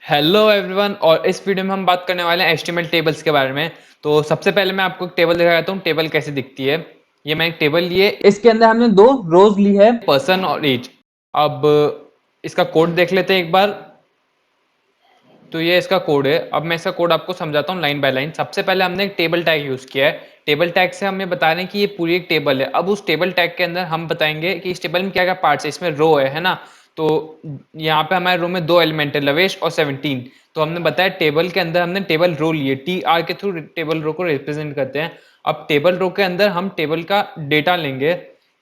Hello everyone. और इस video में हम बात करने वाले हैं एचटीएमएल टेबल्स के बारे में। तो सबसे पहले मैं आपको एक टेबल दिखाता हूँ, टेबल कैसे दिखती है। ये मैं एक टेबल ली है, इसके अंदर हमने दो रोज ली है। पर्सन और एज। अब इसका कोड देख लेते हैं एक बार। तो ये इसका कोड है। अब मैं इसका कोड आपको समझाता हूँ लाइन बाय लाइन। सबसे पहले हमने एक टेबल टैग यूज किया है। टेबल टैग से हमें बता रहे हैं कि ये पूरी एक टेबल है। अब उस टेबल टैग के अंदर हम बताएंगे कि इस टेबल में क्या क्या पार्ट्स है। इसमें रो है ना। तो यहाँ पे हमारे रो में दो एलिमेंट है, लवेश और 17। तो हमने बताया टेबल के अंदर हमने टेबल रो लिए, टी आर के थ्रू टेबल रो को रिप्रेजेंट करते हैं। अब टेबल रो के अंदर हम टेबल का डेटा लेंगे।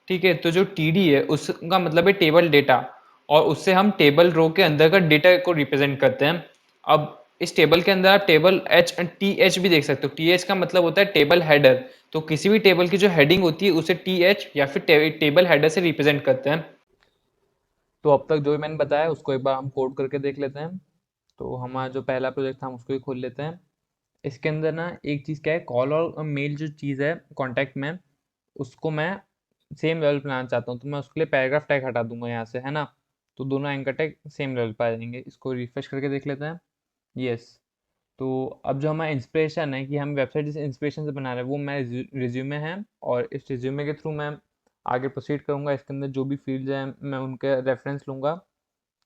ठीक है, तो जो टीडी है उसका मतलब है टेबल डेटा, और उससे हम टेबल रो के अंदर का डेटा को रिप्रेजेंट करते हैं। अब इस टेबल के अंदर आप table H and T H भी देख सकते हो। टी एच का मतलब होता है टेबल हेडर। तो किसी भी टेबल की जो हेडिंग होती है उसे टी एच या फिर टेबल हेडर से रिप्रेजेंट करते हैं। तो अब तक जो मैंने बताया उसको एक बार हम कोड करके देख लेते हैं। तो हमारा जो पहला प्रोजेक्ट था हम उसको ही खोल लेते हैं। इसके अंदर ना एक चीज़ क्या है, कॉल और मेल जो चीज़ है कॉन्टैक्ट में, उसको मैं सेम लेवल पे लाना चाहता हूँ। तो मैं उसके लिए पैराग्राफ टैग हटा दूंगा यहाँ से, है ना। तो दोनों एंकर टैग सेम लेवल पे आ जाएंगे। इसको रिफ्रेश करके देख लेते हैं। यस। तो अब जो हमारा इंस्पिरेशन है कि हम वेबसाइट जिस इंस्पिरेशन से बना रहे हैं वो मैं रिज्यूमे है, और इस रिज्यूमे के थ्रू मैं आगे प्रोसीड करूँगा। इसके अंदर जो भी फील्ड्स हैं मैं उनके रेफरेंस लूँगा।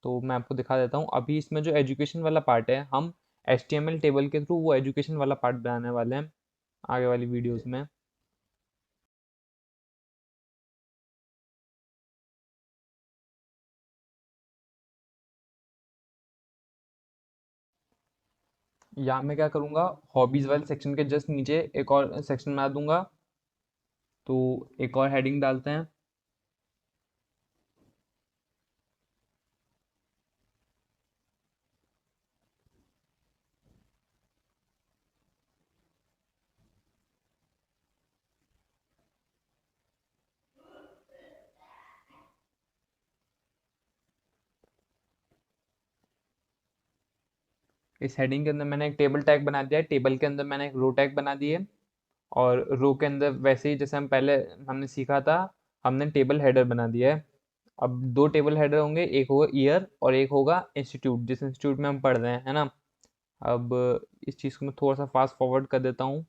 तो मैं आपको दिखा देता हूँ। अभी इसमें जो एजुकेशन वाला पार्ट है, हम HTML टेबल के थ्रू वो एजुकेशन वाला पार्ट बनाने वाले हैं आगे वाली वीडियोस में। यहाँ मैं क्या करूँगा, हॉबीज़ वाले सेक्शन के जस्ट नीचे एक और सेक्शन बना दूंगा। तो एक और हेडिंग डालते हैं। इस हेडिंग के अंदर मैंने एक टेबल टैग बना दिया है, टेबल के अंदर मैंने एक रो टैग बना दी है, और रो के अंदर वैसे ही जैसे हम पहले हमने सीखा था, हमने टेबल हेडर बना दिया है। अब दो टेबल हेडर होंगे, एक होगा ईयर और एक होगा इंस्टीट्यूट, जिस इंस्टीट्यूट में हम पढ़ रहे हैं, है ना। अब इस चीज़ को मैं थोड़ा सा फास्ट फॉरवर्ड कर देता हूँ।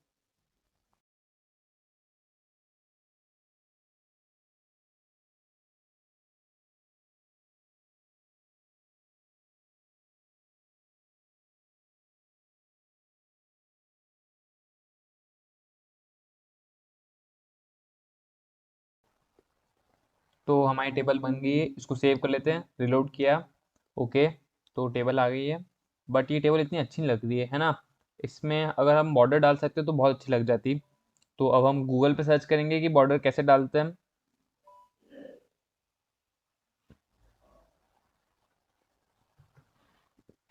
तो हमारी टेबल बन गई है, इसको सेव कर लेते हैं। रिलोड किया, ओके। तो टेबल आ गई है। बट ये टेबल इतनी अच्छी नहीं लग रही है ना। इसमें अगर हम बॉर्डर डाल सकते तो बहुत अच्छी लग जाती। तो अब हम गूगल पे सर्च करेंगे कि बॉर्डर कैसे डालते हैं।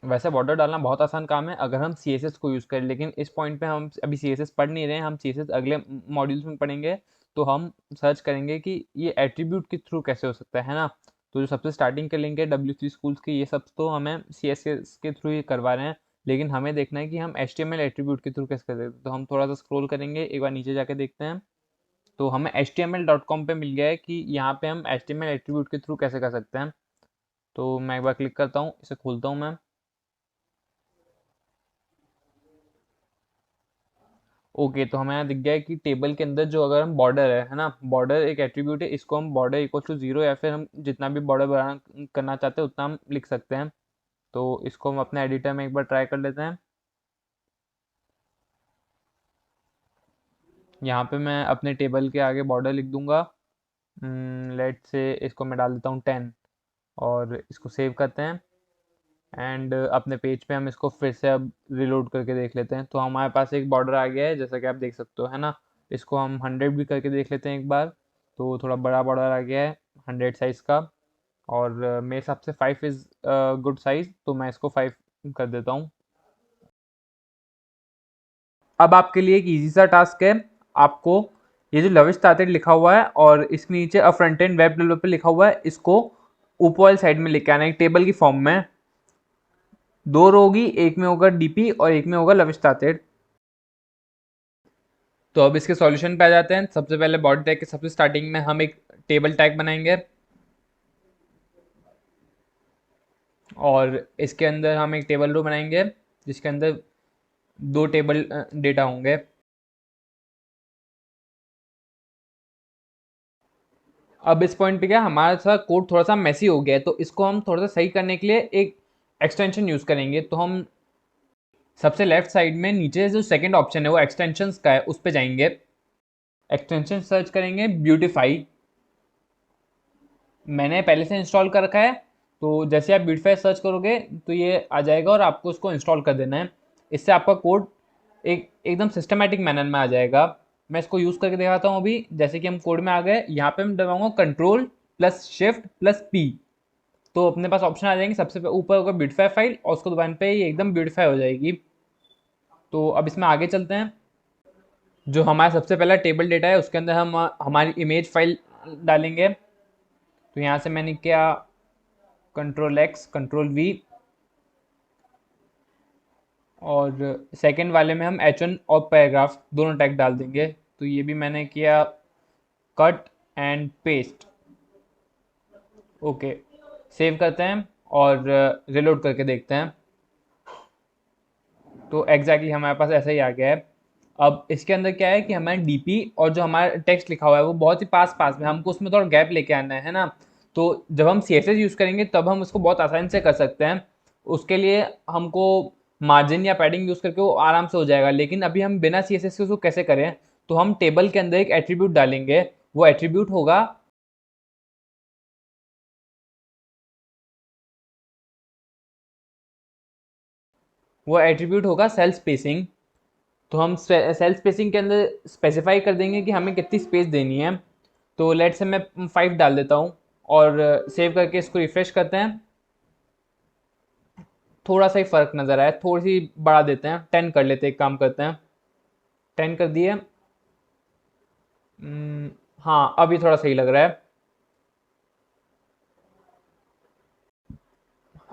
वैसे बॉर्डर डालना बहुत आसान काम है अगर हम CSS को यूज़ करें, लेकिन इस पॉइंट पे हम अभी CSS पढ़ नहीं रहे हैं। हम CSS अगले मॉड्यूल्स में पढ़ेंगे। तो हम सर्च करेंगे कि ये एट्रीब्यूट के थ्रू कैसे हो सकता है ना। तो जो सबसे स्टार्टिंग के लिंक है W3 स्कूल्स के, ये सब तो हमें CSS के थ्रू ही करवा रहे हैं। लेकिन हमें देखना है कि हम HTML एट्रीब्यूट के थ्रू कैसे कर सकते हैं। तो हम थोड़ा सा स्क्रॉल करेंगे, एक बार नीचे जाके देखते हैं। तो हमें html.com पे मिल गया है कि यहाँ पे हम HTML एट्रीब्यूट के थ्रू कैसे कर सकते हैं। तो मैं एक बार क्लिक करता हूँ, इसे खोलता हूँ मैं। ओके, तो हमें यहाँ दिख गया है कि टेबल के अंदर जो अगर हम बॉर्डर है ना, बॉर्डर एक एट्रीब्यूट है। इसको हम बॉर्डर इक्वल टू 0 या फिर हम जितना भी बॉर्डर बढ़ाना करना चाहते हैं उतना हम लिख सकते हैं। तो इसको हम अपने एडिटर में एक बार ट्राई कर लेते हैं। यहाँ पे मैं अपने टेबल के आगे बॉर्डर लिख दूंगा। लेट से इसको मैं डाल देता हूँ 10, और इसको सेव करते हैं। एंड अपने पेज पे हम इसको फिर से अब रिलोड करके देख लेते हैं। तो हमारे पास एक बॉर्डर आ गया है जैसा कि आप देख सकते हो, है ना। इसको हम 100 भी करके देख लेते हैं एक बार। तो थोड़ा बड़ा बॉर्डर आ गया है 100 साइज का। और मेरे हिसाब से 5 इज़ गुड साइज, तो मैं इसको 5 कर देता हूँ। अब आपके लिए एक इजी सा टास्क है। आपको ये जो लविश तातेड़ लिखा हुआ है और इसके नीचे a front end web developer लिखा हुआ है, इसको ऊपर वाली साइड में लेके आना है एक टेबल की फॉर्म में। दो रो होगी, एक में होगा डीपी और एक में होगा लविश तातेड़। तो अब इसके सॉल्यूशन पे आ जाते हैं। सबसे पहले बॉडी टैग के सबसे स्टार्टिंग में हम एक टेबल टैग बनाएंगे, और इसके अंदर हम एक टेबल रो बनाएंगे जिसके अंदर 2 टेबल डेटा होंगे। अब इस पॉइंट पे क्या हमारा सा कोड थोड़ा सा मेसी हो गया है, तो इसको हम थोड़ा सा सही करने के लिए एक एक्सटेंशन यूज़ करेंगे। तो हम सबसे लेफ्ट साइड में नीचे जो सेकंड ऑप्शन है वो एक्सटेंशंस का है, उस पे जाएंगे, एक्सटेंशन सर्च करेंगे ब्यूटीफाई। मैंने पहले से इंस्टॉल कर रखा है, तो जैसे आप ब्यूटीफाई सर्च करोगे तो ये आ जाएगा और आपको उसको इंस्टॉल कर देना है। इससे आपका कोड एकदम सिस्टमेटिक मैनर में आ जाएगा। मैं इसको यूज़ करके दिखाता हूँ अभी। जैसे कि हम कोड में आ गए, यहाँ पे मैं दबाऊंगा control plus shift plus P, तो अपने पास ऑप्शन आ जाएंगे। सबसे ऊपर होगा ब्यूटीफाई फाइल और उसको दबाने पे ये एकदम ब्यूटीफाई हो जाएगी। तो अब इसमें आगे चलते हैं। जो हमारा सबसे पहला टेबल डेटा है उसके अंदर हम हमारी इमेज फाइल डालेंगे। तो यहाँ से मैंने किया कंट्रोल एक्स कंट्रोल वी, और सेकंड वाले में हम H1 और पैराग्राफ दोनों टैग डाल देंगे। तो ये भी मैंने किया cut and paste. Okay, save करते हैं और रिलोड करके देखते हैं। तो एग्जैक्टली हमारे पास ऐसा ही आ गया है। अब इसके अंदर क्या है कि हमारे डीपी और जो हमारा टेक्स्ट लिखा हुआ है वो बहुत ही पास पास में, हमको उसमें थोड़ा गैप लेके आना है ना। तो जब हम CSS यूज़ करेंगे तब हम उसको बहुत आसानी से कर सकते हैं। उसके लिए हमको मार्जिन या पैडिंग यूज़ करके वो आराम से हो जाएगा। लेकिन अभी हम बिना CSS के उसको कैसे करें? तो हम टेबल के अंदर एक एट्रीब्यूट डालेंगे। वो एट्रीब्यूट होगा, सेल स्पेसिंग। तो हम सेल स्पेसिंग के अंदर स्पेसिफाई कर देंगे कि हमें कितनी स्पेस देनी है। तो लेट से मैं 5 डाल देता हूँ और सेव करके इसको रिफ्रेश करते हैं। थोड़ा सा ही फर्क नज़र आया, थोड़ी सी बढ़ा देते हैं, 10 कर लेते हैं। एक काम करते हैं, 10 कर दिए। हाँ, अभी थोड़ा सही लग रहा है।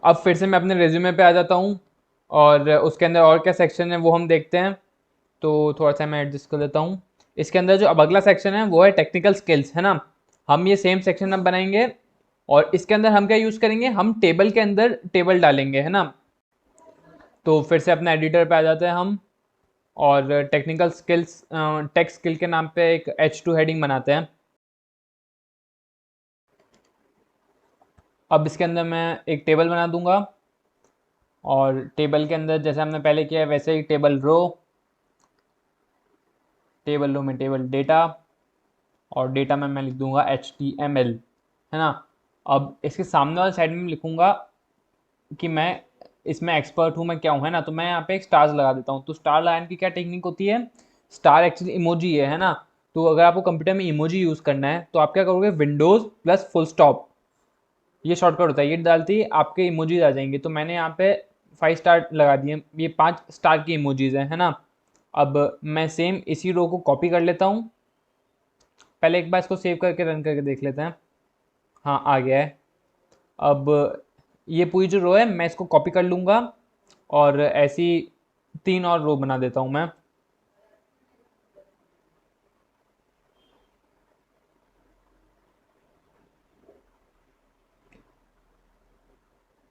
अब फिर से मैं अपने रेज्यूमे पे आ जाता हूँ और उसके अंदर और क्या सेक्शन है वो हम देखते हैं। तो थोड़ा सा मैं एडजस्ट कर देता हूँ। इसके अंदर जो अब अगला सेक्शन है वो है टेक्निकल स्किल्स, है ना। हम ये सेम सेक्शन अब बनाएंगे और इसके अंदर हम क्या यूज़ करेंगे, हम टेबल के अंदर टेबल डालेंगे, है ना। तो फिर से अपने एडिटर पे आ जाते हैं हम और टेक्निकल स्किल्स टेक स्किल के नाम पे एक H2 हेडिंग बनाते हैं। अब इसके अंदर मैं एक टेबल बना दूंगा और टेबल के अंदर जैसे हमने पहले किया है वैसे ही टेबल रो में टेबल डेटा, और डेटा में मैं लिख दूंगा HTML, है ना। अब इसके सामने वाले साइड में लिखूंगा कि मैं इसमें एक्सपर्ट हूँ, मैं क्या हूँ, है ना। तो मैं यहाँ पे एक स्टार्स लगा देता हूँ। तो स्टार लगाने की क्या टेक्निक होती है? स्टार एक्चुअली इमोजी है ना। तो अगर आपको कंप्यूटर में इमोजी यूज़ करना है तो आप क्या करोगे, विंडोज़ प्लस फुल स्टॉप, ये शॉर्टकट होता है, ये डालते ही आपके इमोजीज आ जाएंगे। तो मैंने यहाँ पे 5 स्टार लगा दिए, ये 5 स्टार की इमोजीज हैं, है ना। अब मैं सेम इसी रो को कॉपी कर लेता हूँ। पहले एक बार इसको सेव करके रन करके देख लेते हैं। हाँ, आ गया है। अब ये पूरी जो रो है मैं इसको कॉपी कर लूँगा और ऐसी 3 और रो बना देता हूँ मैं।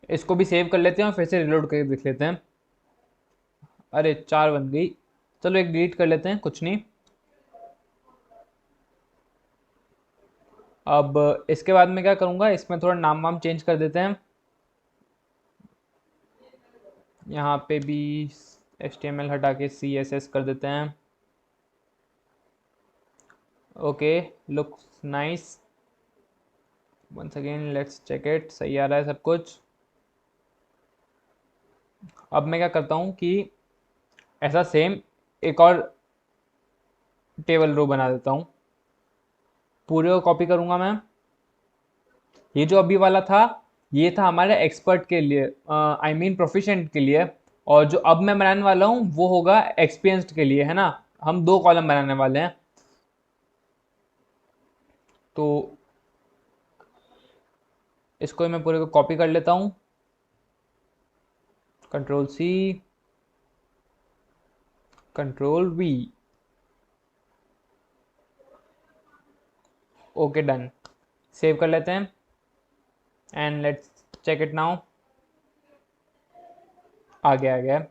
इसको भी सेव कर लेते हैं और फिर से रिलोड करके देख लेते हैं। अरे 4 बन गई। चलो एक डिलीट कर लेते हैं, कुछ नहीं। अब इसके बाद में क्या करूँगा, इसमें थोड़ा नाम वाम चेंज कर देते हैं। यहाँ पे भी HTML हटा के CSS कर देते हैं। Okay, looks nice. Once again let's check it, सही आ रहा है सब कुछ। अब मैं क्या करता हूँ कि ऐसा सेम एक और टेबल रो बना देता हूँ। पूरे को कॉपी करूँगा मैं। ये जो अभी वाला था ये था हमारे एक्सपर्ट के लिए, आई मीन प्रोफिशिएंट के लिए। और जो अब मैं बनाने वाला हूँ वो होगा एक्सपीरियंस्ड के लिए, है ना। हम 2 कॉलम बनाने वाले हैं। तो इसको मैं पूरे को कॉपी कर लेता हूँ, control C control V। Okay, done. Save कर लेते हैं and let's check it now. आ गया आ गया।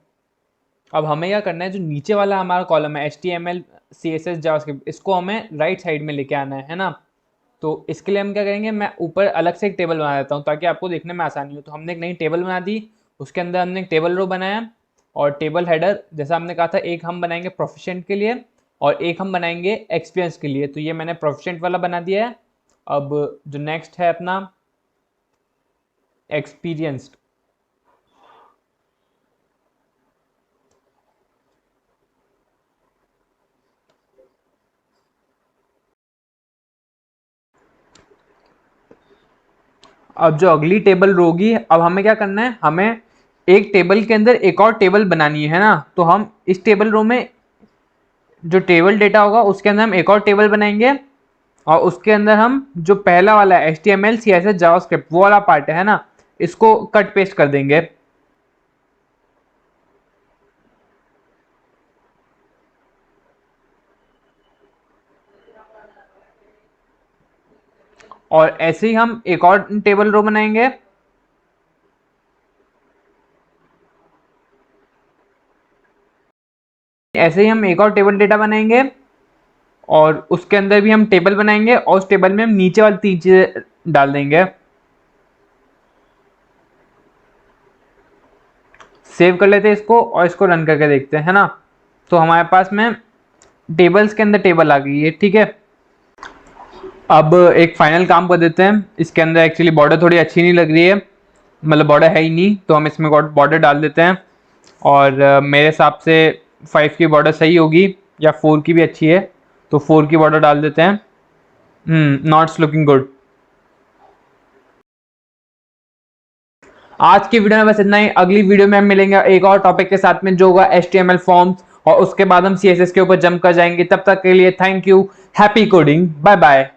अब हमें क्या करना है, जो नीचे वाला हमारा कॉलम है HTML CSS जावास्क्रिप्ट, इसको हमें राइट साइड में लेके आना है ना। तो इसके लिए हम क्या करेंगे, मैं ऊपर अलग से एक टेबल बना देता हूँ ताकि आपको देखने में आसानी हो। तो हमने एक नई टेबल बना दी, उसके अंदर हमने एक टेबल रो बनाया और टेबल हेडर जैसा हमने कहा था, एक हम बनाएंगे प्रोफिशिएंट के लिए और एक हम बनाएंगे एक्सपीरियंस के लिए। तो ये मैंने प्रोफिशिएंट वाला बना दिया है। अब जो नेक्स्ट है अपना एक्सपीरियंस्ड, अब जो अगली टेबल रो होगी, अब हमें क्या करना है, हमें एक टेबल के अंदर एक और टेबल बनानी है ना। तो हम इस टेबल रो में जो टेबल डेटा होगा उसके अंदर हम एक और टेबल बनाएंगे और उसके अंदर हम जो पहला वाला HTML CSS जावास्क्रिप्ट वो वाला पार्ट है ना, इसको कट पेस्ट कर देंगे। और ऐसे ही हम एक और टेबल रो बनाएंगे। ऐसे ही हम एक और टेबल डेटा बनाएंगे और उसके अंदर भी हम टेबल बनाएंगे और उस टेबल में हम नीचे वाली 3 चीजें डाल देंगे। सेव कर लेते हैं इसको और इसको रन करके देखते हैं ना। तो हमारे पास में टेबल्स के अंदर टेबल आ गई है, ठीक है। अब एक फाइनल काम कर देते हैं। इसके अंदर एक्चुअली बॉर्डर थोड़ी अच्छी नहीं लग रही है, मतलब बॉर्डर है ही नहीं, तो हम इसमें बॉर्डर डाल देते हैं। और मेरे हिसाब से 5 की बॉर्डर सही होगी या 4 की भी अच्छी है, तो 4 की बॉर्डर डाल देते हैं। नॉट्स लुकिंग गुड। आज की वीडियो में बस इतना ही। अगली वीडियो में हम मिलेंगे एक और टॉपिक के साथ में जो होगा HTML फॉर्म्स, और उसके बाद हम CSS के ऊपर जंप कर जाएंगे। तब तक के लिए thank you, happy coding, bye bye.